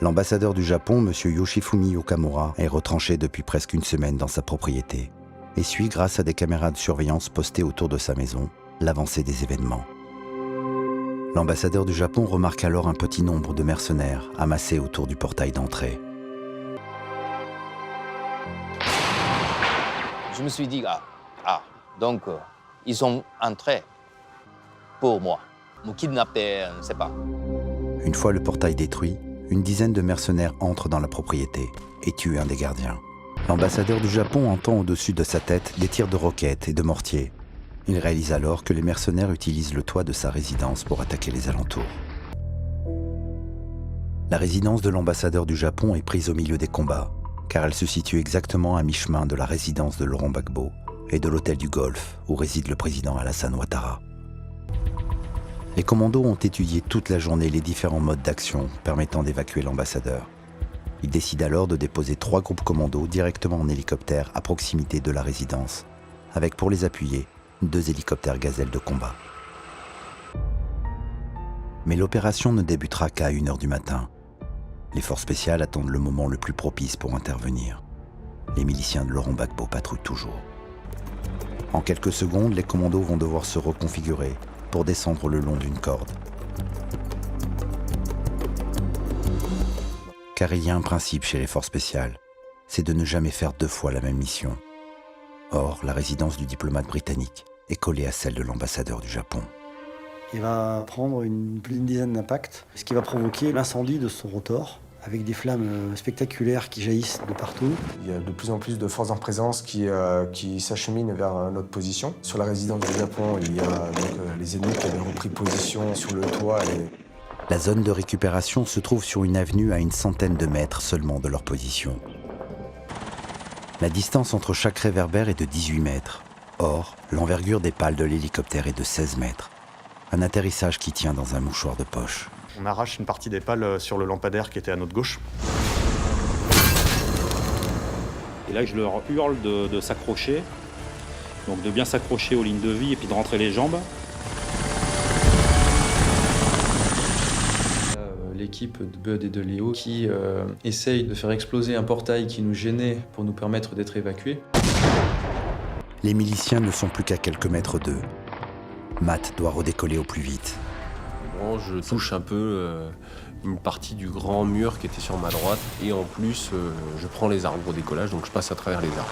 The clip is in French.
L'ambassadeur du Japon, M. Yoshifumi Okamura, est retranché depuis presque une semaine dans sa propriété et suit, grâce à des caméras de surveillance postées autour de sa maison, l'avancée des événements. L'ambassadeur du Japon remarque alors un petit nombre de mercenaires amassés autour du portail d'entrée. Je me suis dit, donc ils sont entrés pour moi. Me kidnapper, je ne sais pas. Une fois le portail détruit, une dizaine de mercenaires entrent dans la propriété et tuent un des gardiens. L'ambassadeur du Japon entend au-dessus de sa tête des tirs de roquettes et de mortiers. Il réalise alors que les mercenaires utilisent le toit de sa résidence pour attaquer les alentours. La résidence de l'ambassadeur du Japon est prise au milieu des combats, car elle se situe exactement à mi-chemin de la résidence de Laurent Gbagbo et de l'hôtel du Golfe où réside le président Alassane Ouattara. Les commandos ont étudié toute la journée les différents modes d'action permettant d'évacuer l'ambassadeur. Ils décident alors de déposer 3 groupes commandos directement en hélicoptère à proximité de la résidence, avec pour les appuyer 2 hélicoptères Gazelle de combat. Mais l'opération ne débutera qu'à 1h du matin. Les forces spéciales attendent le moment le plus propice pour intervenir. Les miliciens de Laurent Gbagbo patrouillent toujours. En quelques secondes, les commandos vont devoir se reconfigurer pour descendre le long d'une corde. Car il y a un principe chez les forces spéciales, c'est de ne jamais faire 2 fois la même mission. Or, la résidence du diplomate britannique est collée à celle de l'ambassadeur du Japon. Il va prendre plus d'une dizaine d'impacts, ce qui va provoquer l'incendie de son rotor, avec des flammes spectaculaires qui jaillissent de partout. Il y a de plus en plus de forces en présence qui s'acheminent vers notre position. Sur la résidence du Japon, il y a donc, les ennemis qui avaient repris position sur le toit. La zone de récupération se trouve sur une avenue à une centaine de mètres seulement de leur position. La distance entre chaque réverbère est de 18 mètres. Or, l'envergure des pales de l'hélicoptère est de 16 mètres. Un atterrissage qui tient dans un mouchoir de poche. On arrache une partie des pales sur le lampadaire qui était à notre gauche. Et là, je leur hurle de s'accrocher, donc de bien s'accrocher aux lignes de vie et puis de rentrer les jambes. L'équipe de Bud et de Léo qui essaye de faire exploser un portail qui nous gênait pour nous permettre d'être évacués. Les miliciens ne sont plus qu'à quelques mètres d'eux. Matt doit redécoller au plus vite. Bon, je touche un peu une partie du grand mur qui était sur ma droite et en plus je prends les arbres au décollage, donc je passe à travers les arbres.